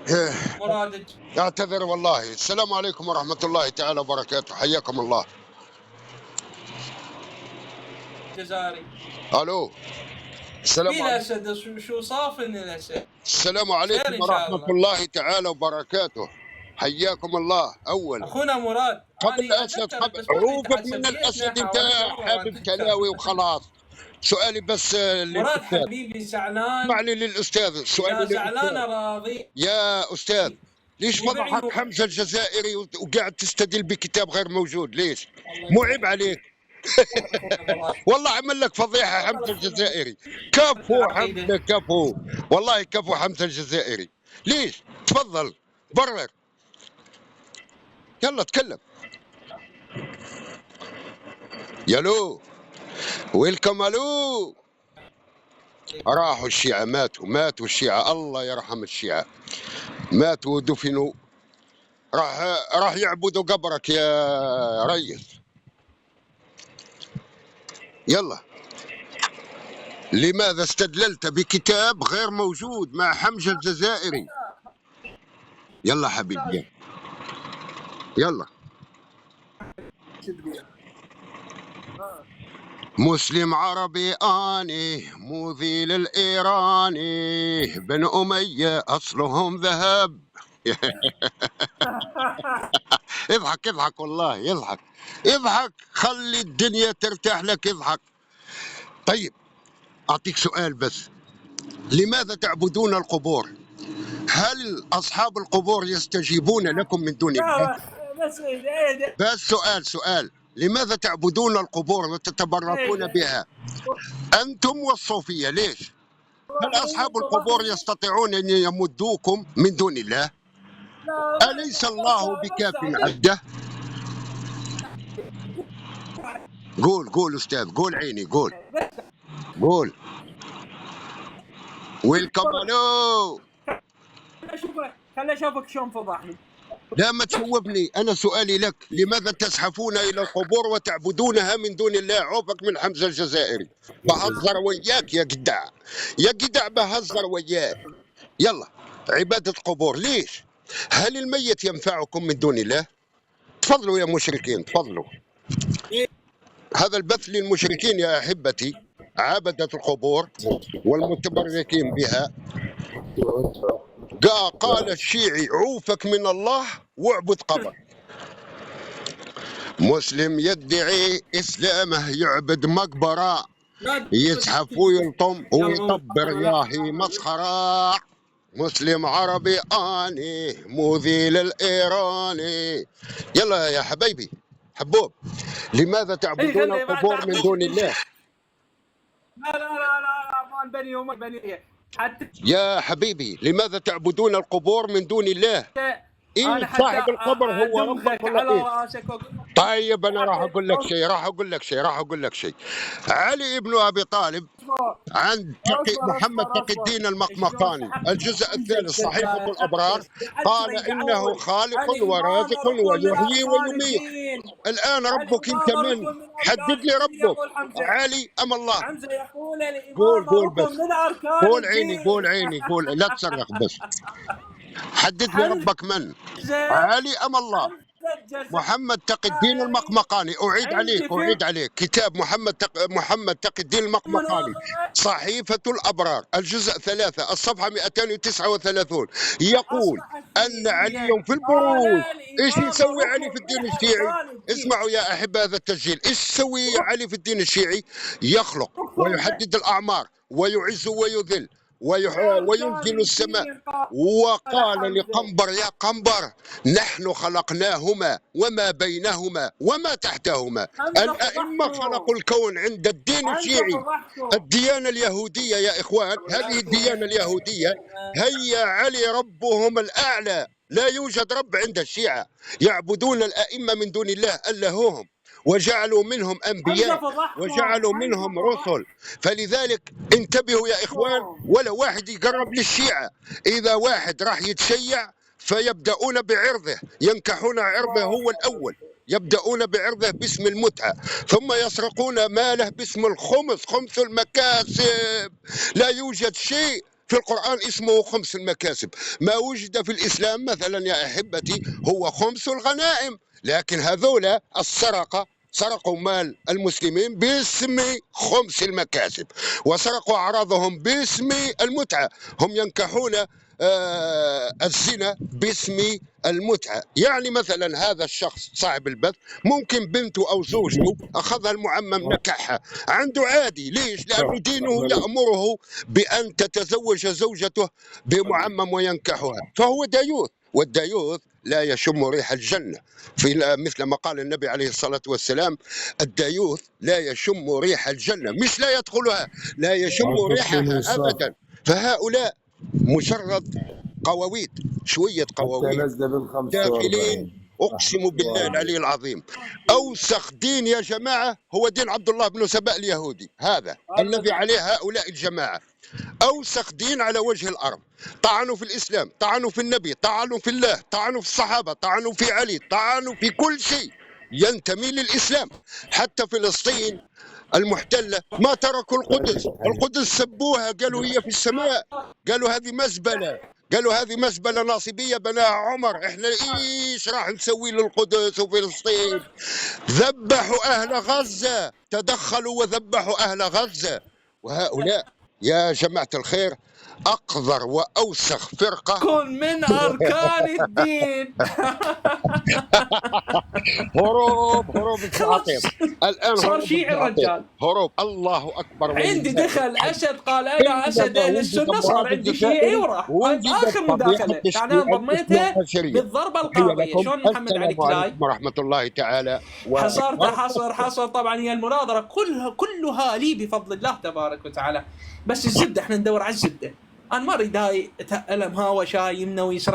إيه، مراد اعتذر والله. السلام عليكم ورحمة الله تعالى وبركاته، حياكم الله. الجزائري. الو. السلام في عليكم. الاسد شو صافن الاسد. السلام خير عليكم ان شاء ورحمة الله. الله تعالى وبركاته، حياكم الله. اولا اخونا مراد، قبل اني اسد، اتذكر قبل بالاسبوع اللي عوفك من عسبيتنا الاسد، انت حاولت مره حابب تذكر. كلاوي وخلاص. سؤالي بس مراد للاستاذ. حبيبي زعلان. اسمعني للاستاذ، اذا سؤالي زعلان للاستاذ. راضي يا استاذ، ليش يبيعني فضحك حمزة الجزائري وقاعد تستدل بكتاب غير موجود؟ ليش؟ الله مو عيب يسلمك. عليك؟ اخونا مراد. والله عمل لك فضيحة حمزة الجزائري. كفو حمزة، العقيده. كفو. والله كفو حمزة الجزائري. ليش؟ تفضل برر، يلا تكلم. يلو، ويلكم. الو. راحوا الشيعة، ماتوا الشيعة، الله يرحم الشيعة. ماتوا ودفنوا. راح يعبدوا قبرك يا ريس. يلا. لماذا استدللت بكتاب غير موجود مع حمزة الجزائري؟ يلا حبيبي، يلا. مسلم عربي اني، مو ذي للايراني، بن اميه اصلهم ذهب. اضحك اضحك والله، يضحك. اضحك، خلي الدنيا ترتاح لك، اضحك. طيب، اعطيك سؤال بس. لماذا تعبدون القبور؟ هل اصحاب القبور يستجيبون لكم من دون الله؟ لا بس ايه بس سؤال. لماذا تعبدون القبور وتتبركون ايه بها انتم والصوفيه؟ ليش؟ هل أصحاب القبور يستطيعون أن يمدوكم من دون الله؟ لا أليس الله بس بكاف عليك. عبده؟ قول أستاذ، قول عيني، قول. ويلكم. ألو. خليني اشوفك شلون فضحني. لا ما تشوفني، أنا سؤالي لك، لماذا تزحفون إلى القبور وتعبدونها من دون الله؟ عوفك من حمزة الجزائري. بهزر وياك يا جدع، يا جدع بهزر وياك. يلا. عبادة قبور ليش؟ هل الميت ينفعكم من دون الله؟ تفضلوا يا مشركين، تفضلوا. هذا البث للمشركين يا أحبتي، عابدة القبور والمتبركين بها. قال الشيعي: عوفك من الله واعبد قبر. مسلم يدعي إسلامه يعبد مقبرة، يزحف ويلطم ويطبر، ياهي مسخرة. مسلم عربي اني، مو ذي للايراني. يلا يا حبيبي حبوب، لماذا تعبدون خلي بعد القبور من دون الله؟ لا ما بني وما بني حتى يا حبيبي، لماذا تعبدون القبور من دون الله؟ انا إيه، حتى صاحب القبر هو ربك ادمغك ولا على إيه؟ راسك طيب أنا راح أقول لك شيء، علي ابن أبي طالب عن محمد تقي اصبر الدين شلون المقمقاني، سحبت الجزء حمزه الثالث، صحيفة الجزائري الأبرار، سحبت قال رجع إنه اول. خالق الامام ورازق ركن من ويحيي ويميت. الخالقين. الآن ربك أنت الامام من؟ ركن من حدد اركان لي الدين ربك. يقول حمزه. علي أم الله؟ حمزه يقول الامام قول ركن بس. من اركان الدين. قول، لا تصرخ بس. حدد لي حمزه ربك من؟ علي أم الله؟ حمزه الجزائري محمد تقي الدين المقمقاني. عندي أعيد في عليك كتاب محمد تقي الدين من المقمقاني، صحيفة الأبرار، الجزء 3، الصفحة 239، يقول اصبح أن علي الشيعيه في قال البروج. إيش الامام يسوي علي في ركن الدين من الشيعي؟ اركان الدين. اسمعوا يا أحبة هذا التسجيل. إيش يسوي علي في الدين الشيعي؟ يخلق ركن ويحدد الأعمار ويعز ويذل وينزل بأركان السماء. الدين. قال وقال حمزة لقنبر: يا قنبر، نحن خلقناهما وما بينهما وما تحتهما. حمزة الأئمة فضحته. خلقوا الكون عند الدين حمزة الشيعي. فضحته. الديانة اليهودية يا إخوان، هذه الديانة اليهودية هي علي ربهم الأعلى. لا يوجد رب عند الشيعة، يعبدون الأئمة من دون الله ألهوهم، وجعلوا منهم حمزة أنبياء فضحته. وجعلوا حمزة منهم رسل. فلذلك انتبهوا يا إخوان، فضحته. ولا واحد يقرب للشيعة. إذا واحد راح يتشيع فيبدأون بعرضه، ينكحون عرضه هو الأول، يبدأون بعرضه باسم المتعة، ثم يسرقون ماله باسم الخمس، خمس المكاسب. لا يوجد شيء في القرآن اسمه خمس المكاسب. ما وجد في الإسلام مثلا يا أحبتي هو خمس الغنائم، لكن هذولا السرقة سرقوا مال المسلمين باسم خمس المكاسب، وسرقوا أعراضهم باسم المتعة. هم ينكحون الزنا باسم المتعة. يعني مثلا هذا الشخص صاحب البث ممكن بنته أو زوجته أخذها المعمم نكحها عنده عادي. ليش؟ لأن دينه يأمره بأن تتزوج زوجته بمعمم وينكحها، فهو دايوث، والدايوث لا يشم ريح الجنة. في مثل ما قال النبي عليه الصلاة والسلام: الدايوث لا يشم ريح الجنة، مش لا يدخلها، لا يشم ريحها أبدا. فهؤلاء مجرد قواويد، شوية قواويد داخلين. أقسم بالله العلي العظيم أوسخ دين يا جماعة هو دين عبد الله بن سبأ اليهودي، هذا الذي عليه هؤلاء الجماعة. أوسخ دين على وجه الأرض. طعنوا في الإسلام، طعنوا في النبي، طعنوا في الله، طعنوا في الصحابة، طعنوا في علي، طعنوا في كل شيء ينتمي للإسلام. حتى فلسطين المحتلة ما تركوا القدس، القدس سبوها، قالوا هي في السماء، قالوا هذه مزبلة، قالوا هذه مزبلة ناصبية بناها عمر، احنا ايش راح نسوي للقدس وفلسطين؟ ذبحوا أهل غزة، تدخلوا وذبحوا أهل غزة. وهؤلاء يا جماعة الخير أقذر وأوسخ فرقة. كن من أركان الدين. هروب الشعاطير الآن، صار شيعي الرجال. هروب. الله أكبر. عندي دخل أسد، قال أنا أسد أهل السنة، صار عندي شيعي وراح. آخر مداخلة يعني أنا ضميتها بالضربة القاضية. شلون محمد علي كلاي؟ ورحمة الله تعالى. حصرت حصر. طبعا هي المناظرة كلها لي بفضل الله تبارك وتعالى، بس الزبدة احنا ندور على الزبدة. أنا ما أريد هاي ألم هاوى شايمنا ويسرى.